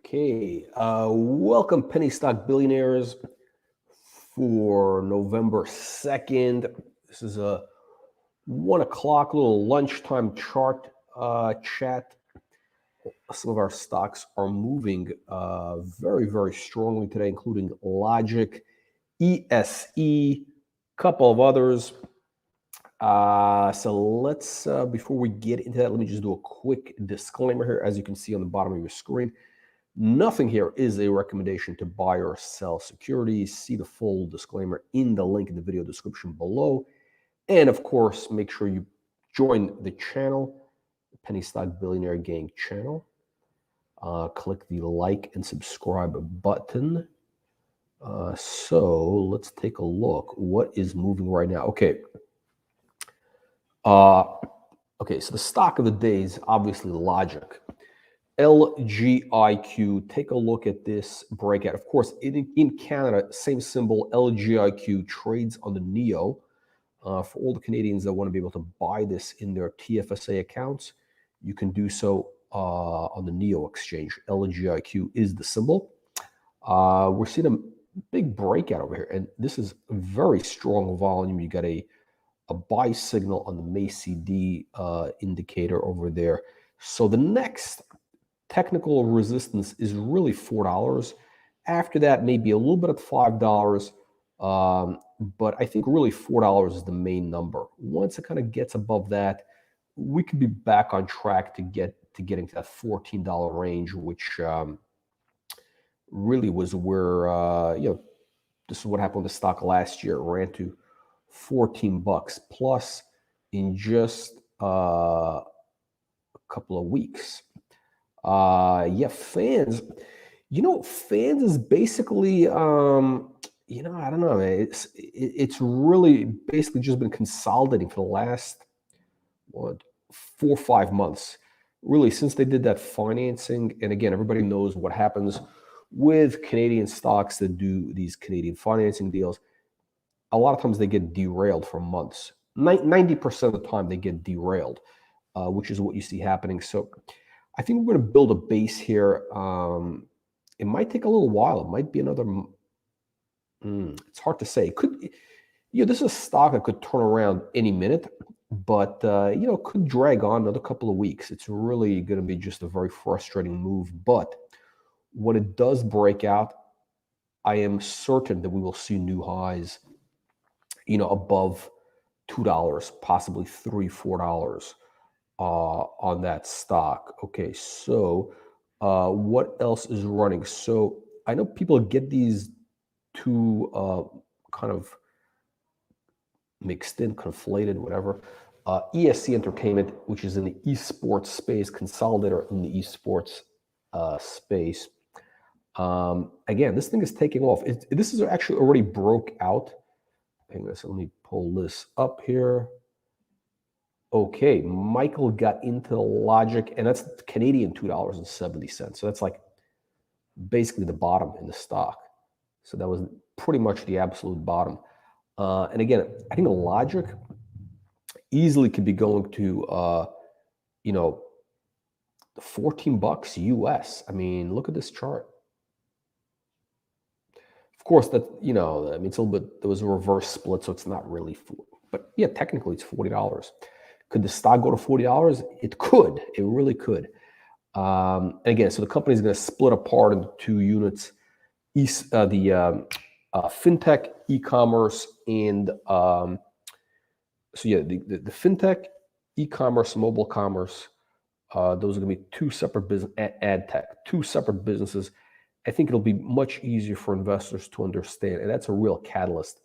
Okay, welcome penny stock billionaires for November 2nd. This is a 1 o'clock little lunchtime chart chat. Some of our stocks are moving very, very strongly today, including Logic, ESE, couple of others. So let's, before we get into that, let me just do a quick disclaimer here. As you can see on the bottom of your screen, nothing here is a recommendation to buy or sell securities. See the full disclaimer in the link in the video description below. And of course, make sure you join the channel, the Penny Stock Billionaire Gang channel. Click the like and subscribe button. So let's take a look. What is moving right now? Okay. Okay, so the stock of the day is obviously Logic. LGIQ, take a look at this breakout. Of course, in Canada, same symbol, LGIQ trades on the NEO. For all the Canadians that want to be able to buy this in their TFSA accounts, you can do so on the NEO exchange. LGIQ is the symbol. We're seeing a big breakout over here, and this is very strong volume. You got a buy signal on the MACD indicator over there. So the next technical resistance is really $4. After that, maybe a little bit at $5, but I think really $4 is the main number. Once it kind of gets above that, we could be back on track to getting to that $14 range, which really was where this is what happened with the stock last year. It ran to 14 bucks plus in just a couple of weeks. Fans, Fans is basically, I don't know, it's really basically just been consolidating for the last 4 or 5 months, really, since they did that financing. And again, everybody knows what happens with Canadian stocks that do these Canadian financing deals. A lot of times they get derailed for months. 90% of the time they get derailed, which is what you see happening. So I think we're going to build a base here. It might take a little while. It might be another. It's hard to say. It could, this is a stock that could turn around any minute, but could drag on another couple of weeks. It's really going to be just a very frustrating move. But when it does break out, I am certain that we will see new highs, above $2, possibly $3, $4 on that stock. Okay, so what else is running? So I know people get these two kind of mixed in, conflated, whatever. ESC Entertainment, which is in the esports space, consolidator in the esports space. Again, this thing is taking off. This is actually already broke out. Hang on, so let me pull this up here. Okay, Michael got into Logic, and that's Canadian $2.70. So that's like basically the bottom in the stock. So that was pretty much the absolute bottom. And again, I think Logic easily could be going to, 14 bucks US. I mean, look at this chart. Of course, that, it's a little bit, there was a reverse split, so it's not really, but yeah, technically it's $40. Could the stock go to $40? It could. It really could. And again, so the company is going to split apart into two units: the fintech, e-commerce, and the fintech, e-commerce, mobile commerce. Those are going to be two separate business, ad tech, two separate businesses. I think it'll be much easier for investors to understand, and that's a real catalyst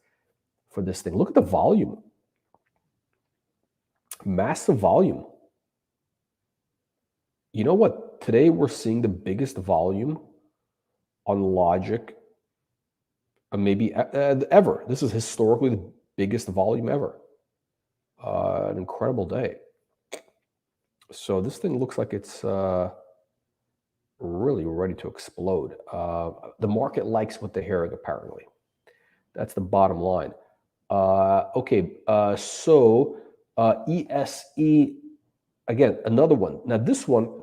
for this thing. Look at the volume. Massive volume. You know what? Today we're seeing the biggest volume on Logic maybe ever. This is historically the biggest volume ever. An incredible day. So this thing looks like it's really ready to explode. The market likes what they're hearing, apparently. That's the bottom line. So ESE, again, another one. Now this one,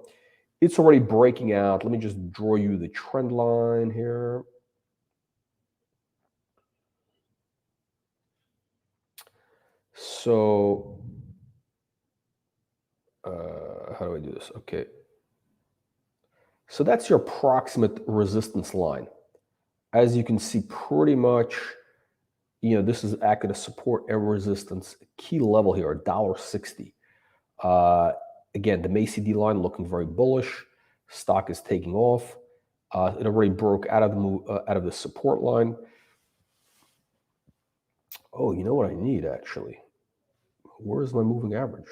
It's already breaking out. Let me just draw you the trend line here. So, how do I do this? Okay. So that's your approximate resistance line. As you can see, pretty much, this is acting as support and resistance. Key level here, $1.60. Again, the MACD line looking very bullish. Stock is taking off. It already broke out of the support line. Oh, you know what I need actually? Where's my moving average?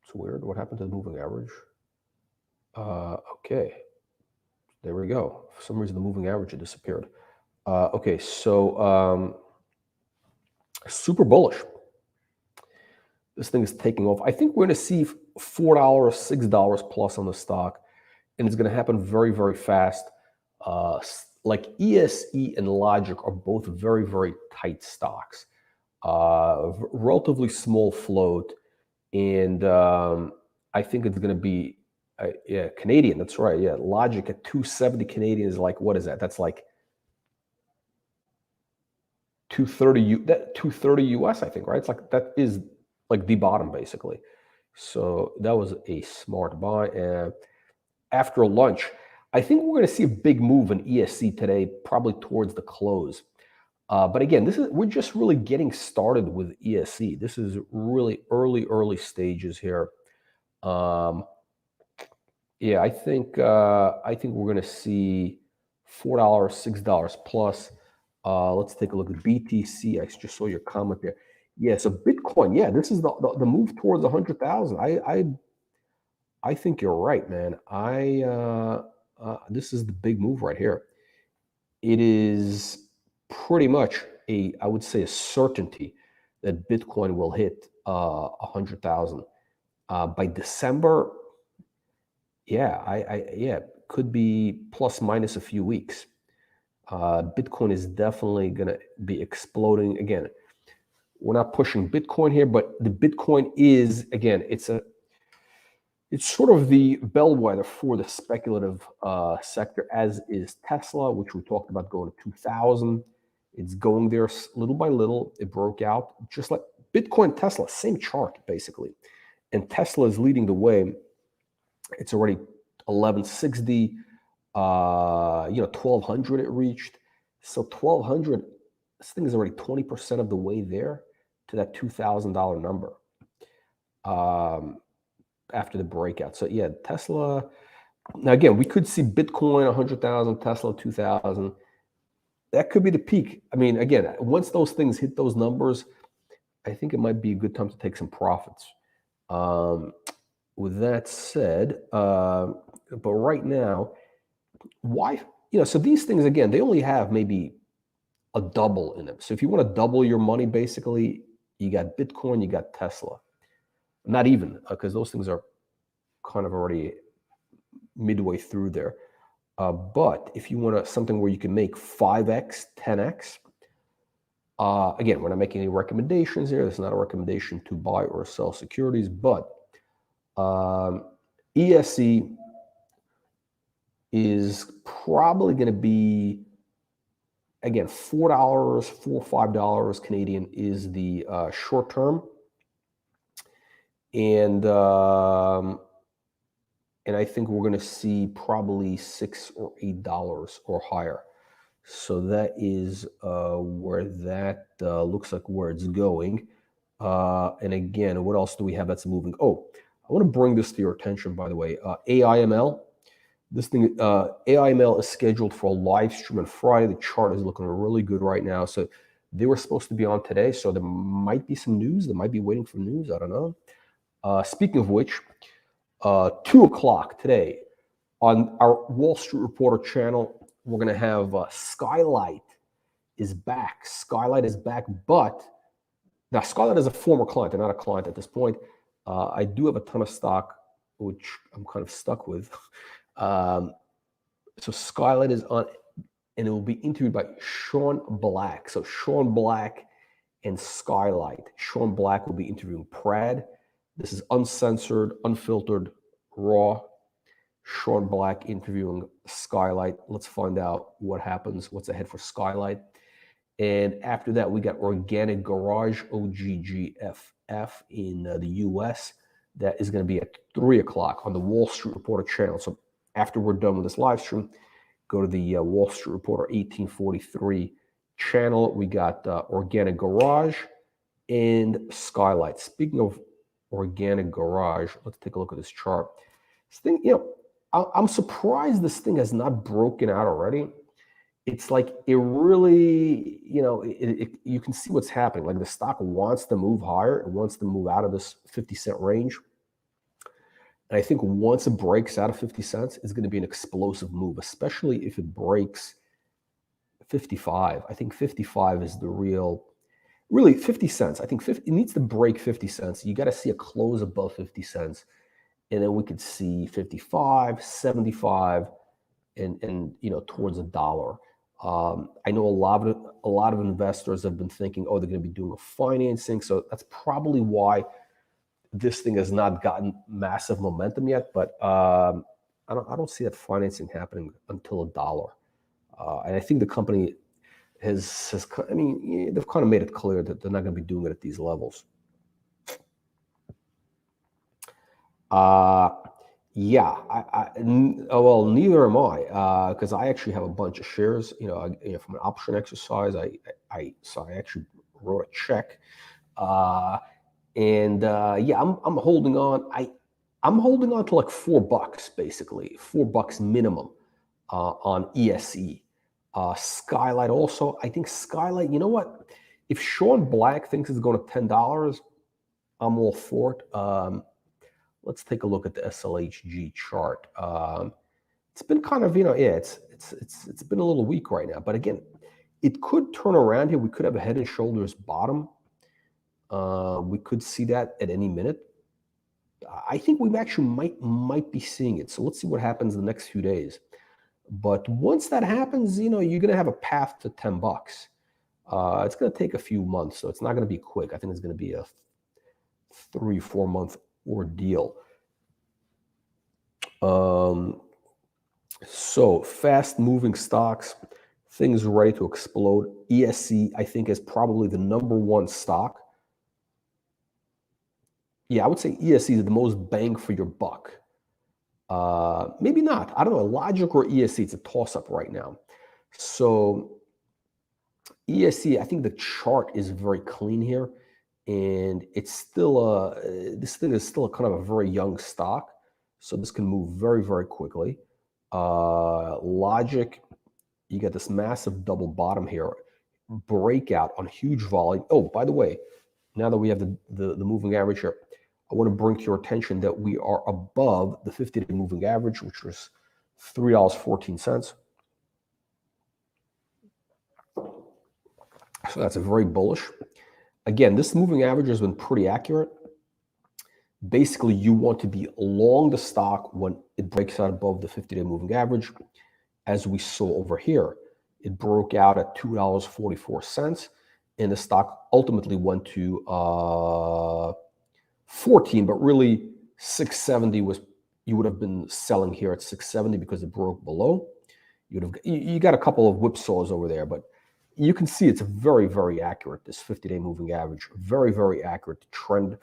It's weird. What happened to the moving average? Okay, there we go. For some reason, the moving average had disappeared. Okay, so super bullish. This thing is taking off. I think we're going to see $4, $6 plus on the stock, and it's going to happen very, very fast. Like ESE and Logic are both very, very tight stocks. Relatively small float, and I think it's going to be yeah, Canadian. That's right. Yeah, Logic at 270 Canadian is like, what is that? That's like 230 US, I think, right? It's like that is like the bottom basically. So that was a smart buy. And after lunch, I think we're going to see a big move in ESC today, probably towards the close. But again, we're just really getting started with ESC. This is really early stages here. Yeah, I think we're going to see $4, $6 plus. Let's take a look at BTC. I just saw your comment there. Yeah, so Bitcoin. Yeah, this is the move towards 100,000. I think you're right, man. This is the big move right here. It is pretty much I would say a certainty that Bitcoin will hit 100,000 by December. Yeah, yeah, could be plus minus a few weeks. Bitcoin is definitely going to be exploding again. We're not pushing Bitcoin here, but the Bitcoin is, again, it's sort of the bellwether for the speculative sector, as is Tesla, which we talked about going to 2,000. It's going there little by little. It broke out, just like Bitcoin, Tesla, same chart basically. And Tesla is leading the way. It's already 1160, 1200 it reached. So 1200, this thing is already 20% of the way there to that $2,000 number after the breakout. So yeah, Tesla, now again, we could see Bitcoin 100,000, Tesla 2,000. That could be the peak. I mean, again, once those things hit those numbers, I think it might be a good time to take some profits. With that said, but right now, why, so these things, again, they only have maybe a double in them. So if you want to double your money, basically, you got Bitcoin, you got Tesla. Not even, because those things are kind of already midway through there. But if you want something where you can make 5x, 10x, again, we're not making any recommendations here. This is not a recommendation to buy or sell securities, but ESC is probably going to be, again, $4, $5 Canadian is the short term. And I think we're going to see probably $6 or $8 or higher. So that is where that looks like where it's going. And again, what else do we have that's moving? Oh, I want to bring this to your attention, by the way. AIML. This thing, AIML is scheduled for a live stream on Friday. The chart is looking really good right now. So they were supposed to be on today. So there might be some news. They might be waiting for news. I don't know. Speaking of which, 2 o'clock today on our Wall Street Reporter channel, we're going to have Skylight is back. Skylight is back, but now Skylight is a former client. They're not a client at this point. I do have a ton of stock, which I'm kind of stuck with. So Skylight is on, and it will be interviewed by Sean Black. So Sean Black and Skylight. Sean Black will be interviewing Prad. This is uncensored, unfiltered, raw. Sean Black interviewing Skylight. Let's find out what happens, what's ahead for Skylight. And after that, we got Organic Garage, OGGFF in the US. That is going to be at 3 o'clock on the Wall Street Reporter channel. So after we're done with this live stream, go to the Wall Street Reporter 1843 channel. We got Organic Garage and Skylight. Speaking of Organic Garage, let's take a look at this chart. This thing, I'm surprised this thing has not broken out already. It's like it really, you can see what's happening. Like the stock wants to move higher. It wants to move out of this 50-cent range. And I think once it breaks out of 50 cents, it's going to be an explosive move, especially if it breaks 55. I think 55 is the really 50 cents. I think it needs to break 50 cents. You got to see a close above 50 cents. And then we could see 55, 75, and towards $1. I know a lot of investors have been thinking, oh, they're going to be doing a financing. So that's probably why this thing has not gotten massive momentum yet. But I don't see that financing happening until $1. And I think the company they've kind of made it clear that they're not going to be doing it at these levels. Yeah, well, neither am I, because I actually have a bunch of shares, from an option exercise. So I actually wrote a check, and I'm holding on. I'm holding on to like $4, basically $4 minimum on ESE. Skylight also. I think Skylight. You know what? If Sean Black thinks it's going to $10, I'm all for it. Let's take a look at the SLHG chart. It's been kind of, it's been a little weak right now. But again, it could turn around here. We could have a head and shoulders bottom. We could see that at any minute. I think we actually might be seeing it. So let's see what happens in the next few days. But once that happens, you're going to have a path to $10. It's going to take a few months, so it's not going to be quick. I think it's going to be a 3-4 month ordeal. So fast moving stocks, things ready to explode. ESC, I think, is probably the #1 stock. Yeah, I would say ESC is the most bang for your buck. Maybe not. I don't know. Logic or ESC, it's a toss-up right now. So ESC, I think the chart is very clean here. And it's still this thing is still kind of a very young stock, so this can move very, very quickly. Logic, you got this massive double bottom here, breakout on huge volume. Oh, by the way, now that we have the moving average here, I want to bring to your attention that we are above the 50-day moving average, which was $3.14. So that's a very bullish. Again, this moving average has been pretty accurate. Basically, you want to be long the stock when it breaks out above the 50-day moving average, as we saw over here. It broke out at $2.44, and the stock ultimately went to 14, but really 670 was, you would have been selling here at 670 because it broke below. You got a couple of whipsaws over there, but you can see it's very, very accurate, this 50-day moving average. Very, very accurate trend.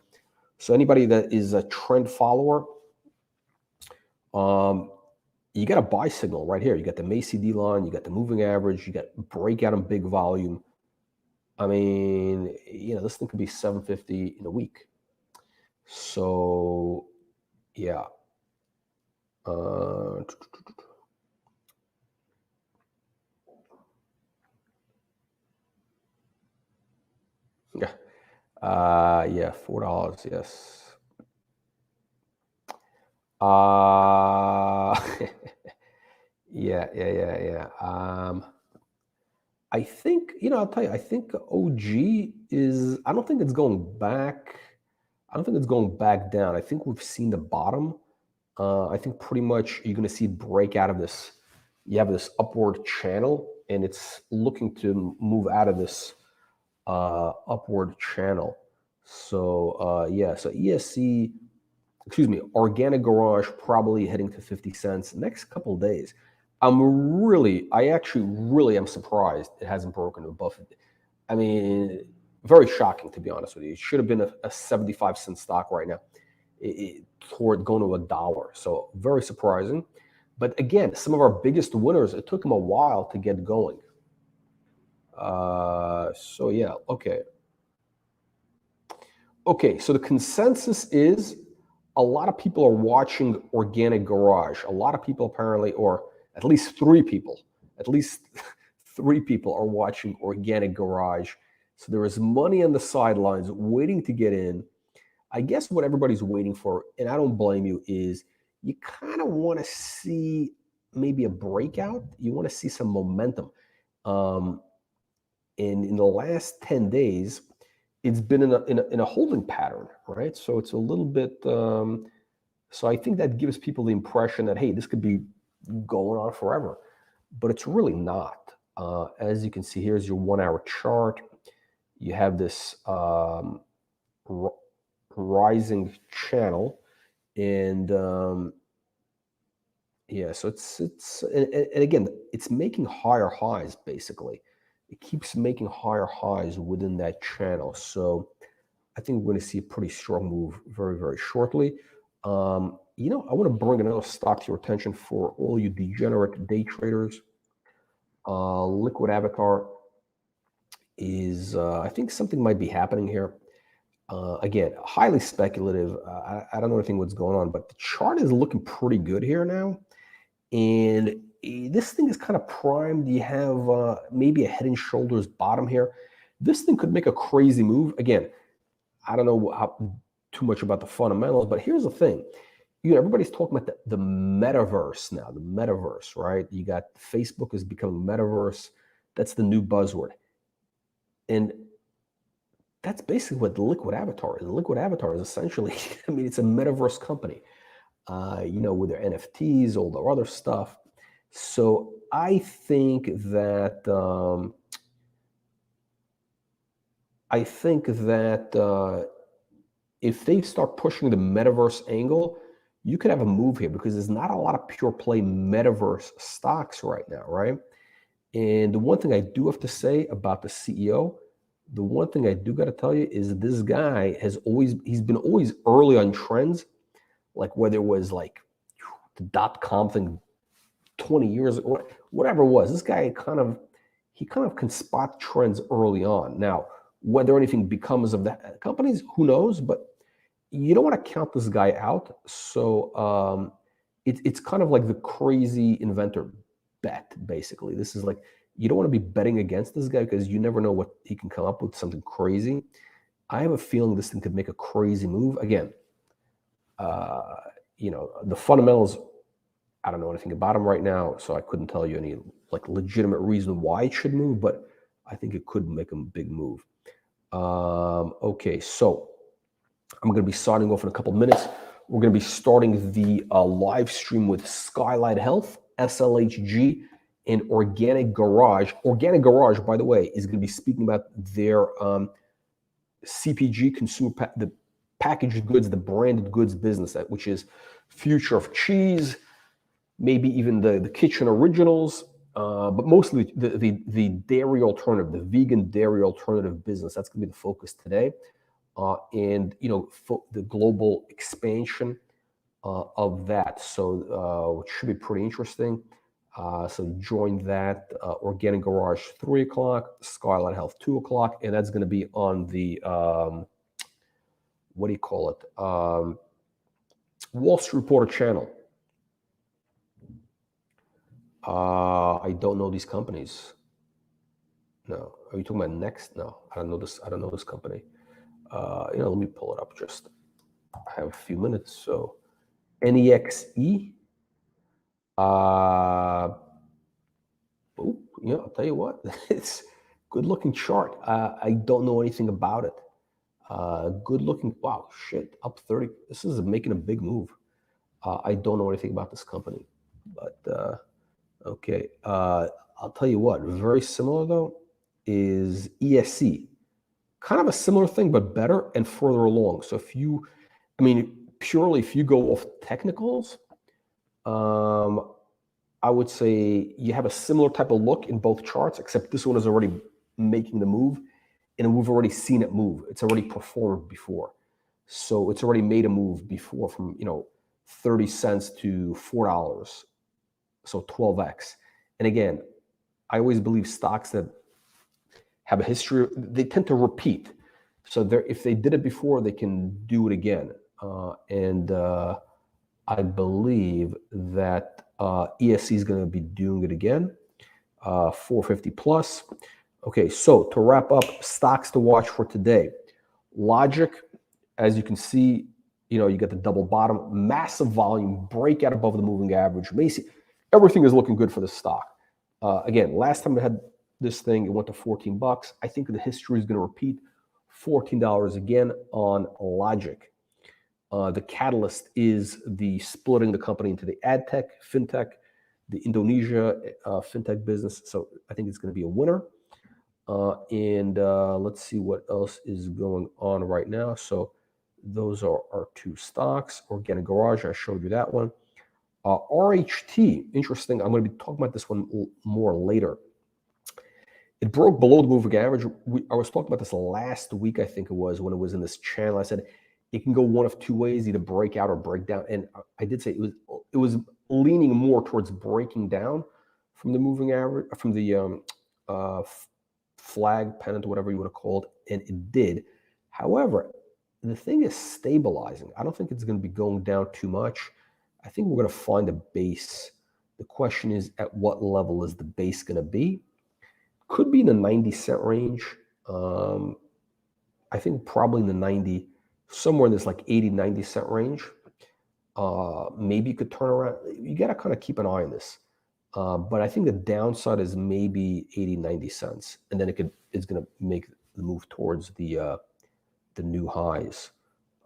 So anybody that is a trend follower, you got a buy signal right here. You got the MACD line, you got the moving average, you got breakout in big volume. I mean, this thing could be 750 in a week. So, yeah. Yeah, $4, yes. Yeah. I think, I'll tell you, I think OG is, I don't think it's going back. I don't think it's going back down. I think we've seen the bottom. I think pretty much you're going to see it break out of this. You have this upward channel, and it's looking to move out of this upward channel. So, yeah, so ESC, excuse me, Organic Garage probably heading to 50 cents next couple of days. I actually really am surprised it hasn't broken above. I mean, very shocking, to be honest with you. It should have been a 75-cent stock right now, toward going to $1. So very surprising. But again, some of our biggest winners, it took them a while to get going. So yeah, okay. Okay, so the consensus is a lot of people are watching Organic Garage. A lot of people apparently, or at least three people, at least three people are watching Organic Garage. So there is money on the sidelines waiting to get in. I guess what everybody's waiting for, and I don't blame you, is you kind of want to see maybe a breakout. You want to see some momentum. And in the last 10 days, it's been in a holding pattern, right? So it's a little bit. So I think that gives people the impression that, hey, this could be going on forever, but it's really not. As you can see, here's your 1 hour chart. You have this rising channel, and yeah, so it's and again, it's making higher highs basically. It keeps making higher highs within that channel. So I think we're going to see a pretty strong move very, very shortly. I want to bring another stock to your attention for all you degenerate day traders. Liquid Avatar is, I think something might be happening here. Again, highly speculative. I don't know anything what's going on, but the chart is looking pretty good here now. And this thing is kind of primed. You have maybe a head and shoulders bottom here. This thing could make a crazy move. Again, I don't know too much about the fundamentals, but here's the thing. Everybody's talking about the metaverse now, the metaverse, right? You got Facebook is becoming metaverse. That's the new buzzword. And that's basically what the Liquid Avatar is. The Liquid Avatar is essentially, I mean, it's a metaverse company, with their NFTs, all their other stuff. So I think that if they start pushing the metaverse angle, you could have a move here because there's not a lot of pure play metaverse stocks right now, right? And the one thing I do have to say about the CEO, the one thing I do got to tell you is this guy he's been always early on trends, like whether it was like the .com thing 20 years or whatever it was. This guy he kind of can spot trends early on. Now, whether anything becomes of the companies, who knows? But you don't want to count this guy out. So it's kind of like the crazy inventor bet, basically. This is like, you don't want to be betting against this guy because you never know what he can come up with, something crazy. I have a feeling this thing could make a crazy move. Again, the fundamentals, I don't know anything about them right now, so I couldn't tell you any like legitimate reason why it should move, but I think it could make a big move. Okay, so I'm going to be starting off in a couple minutes. We're going to be starting the live stream with Skylight Health, SLHG, and Organic Garage. Organic Garage, by the way, is going to be speaking about their CPG, the packaged goods, the branded goods business, which is future of cheese, maybe even the kitchen originals, but mostly the dairy alternative, the vegan dairy alternative business. That's going to be the focus today. And the global expansion of that. So which should be pretty interesting. So join that. Organic Garage 3 o'clock, Skylight Health 2 o'clock, and that's going to be on the what do you call it? Wall Street Reporter channel. I don't know these companies. No. Are you talking about Next? No, I don't know this. I don't know this company. Let me pull it up. Just I have a few minutes. So NEXE. I'll tell you what, it's good looking chart. I don't know anything about it. Good looking. Wow, shit, up 30. This is making a big move. I don't know anything about this company, but okay. I'll tell you what, very similar though is ESC. Kind of a similar thing, but better and further along. So purely if you go off technicals, I would say you have a similar type of look in both charts, except this one is already making the move, and we've already seen it move. It's already performed before. So it's already made a move before from, 30 cents to $4. So 12x. And again, I always believe stocks that have a history, they tend to repeat. So if they did it before, they can do it again. I believe that ESC is going to be doing it again, 450 plus. Okay, so to wrap up, stocks to watch for today. Logic, as you can see, you get the double bottom, massive volume, breakout above the moving average. Everything is looking good for the stock. Again, last time I had this thing, it went to 14 bucks. I think the history is going to repeat. $14 again on Logic. The catalyst is the splitting the company into the ad tech, fintech, the Indonesia fintech business. So I think it's going to be a winner. Let's see what else is going on right now. So those are our two stocks. Organic Garage, I showed you that one. RHT, interesting. I'm going to be talking about this one more later. It broke below the moving average. I was talking about this last week, I think it was, when it was in this channel. I said it can go one of two ways, either break out or break down. And I did say it was leaning more towards breaking down from the moving average, from the flag, pennant, whatever you want to call it, and it did. However, the thing is stabilizing. I don't think it's going to be going down too much. I think we're going to find a base. The question is, at what level is the base going to be? Could be in the 90-cent range. I think probably in the 90, somewhere in this like 80, 90-cent range. Maybe you could turn around. You got to kind of keep an eye on this. But I think the downside is maybe 80, 90 cents. And then it's going to make the move towards the new highs.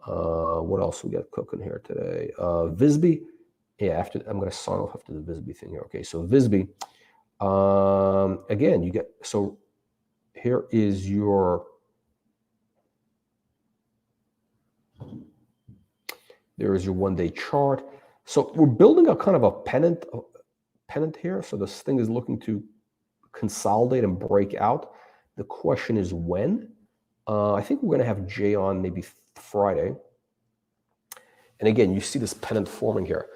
What else we got cooking here today? Visby. Yeah, I'm going to sign off after the Visby thing here. Okay, so Visby. Again, so here is there is your one-day chart. So we're building a kind of a pennant here. So this thing is looking to consolidate and break out. The question is when. I think we're going to have Jay on maybe Friday. And again, you see this pennant forming here.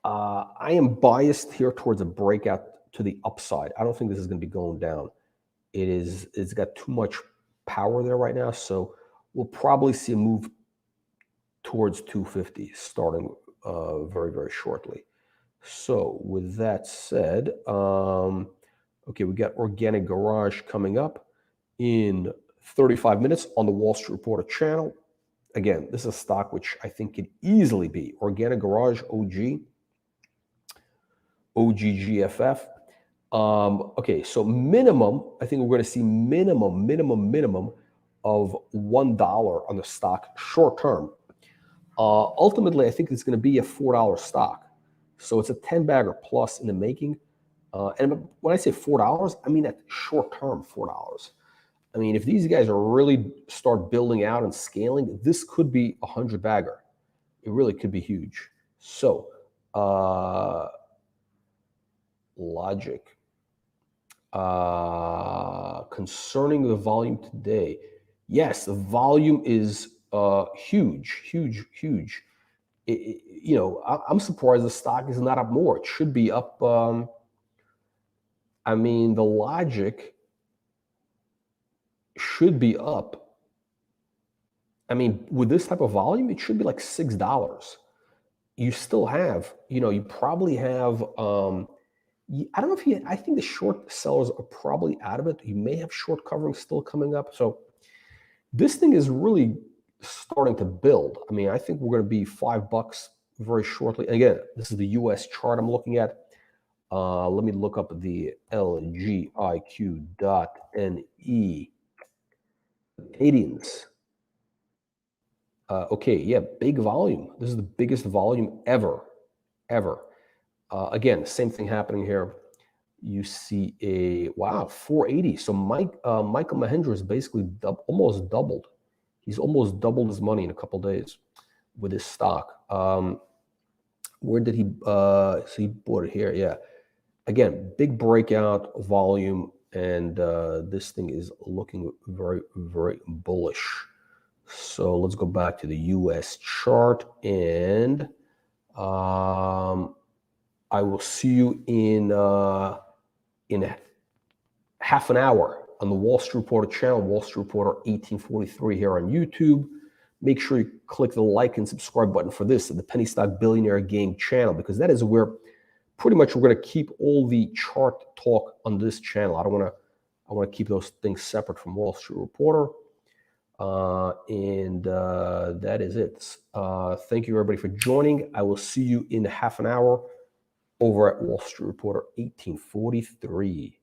I am biased here towards a breakout to the upside. I don't think this is going to be going down. It's got too much power there right now. So we'll probably see a move towards 250 starting very, very shortly. So with that said, okay, we got Organic Garage coming up in 35 minutes on the Wall Street Reporter channel. Again, this is a stock which I think could easily be Organic Garage, OGGFF. Okay, so minimum, I think we're going to see minimum of $1 on the stock short term. Ultimately, I think it's going to be a $4 stock. So it's a 10-bagger plus in the making. And when I say $4, I mean at short term $4. I mean, if these guys are really start building out and scaling, this could be a 100-bagger. It really could be huge. So Logic. Concerning the volume today, yes, the volume is huge. I'm surprised the stock is not up more. It should be up. I mean, the Logic should be up. I mean, with this type of volume, it should be like $6. You still have, you probably have, I don't know if I think the short sellers are probably out of it. You may have short covering still coming up. So this thing is really starting to build. I mean, I think we're going to be $5 very shortly. And again, this is the US chart I'm looking at. Let me look up the LGIQ.NE. Canadians. Okay, yeah, big volume. This is the biggest volume ever. Again, same thing happening here. You see a, wow, 480. So Michael Mahendra is basically almost doubled. He's almost doubled his money in a couple days. with this stock. Where did he? So he bought it here. Yeah. Again, big breakout volume, and this thing is looking very, very bullish. So let's go back to the U.S. chart, and I will see you in half an hour on the Wall Street Reporter channel, Wall Street Reporter 1843 here on YouTube. Make sure you click the like and subscribe button for this, the Penny Stock Billionaire Game channel, because that is where pretty much we're going to keep all the chart talk on this channel. I want to keep those things separate from Wall Street Reporter. And that is it. Thank you, everybody, for joining. I will see you in half an hour over at Wall Street Reporter 1843.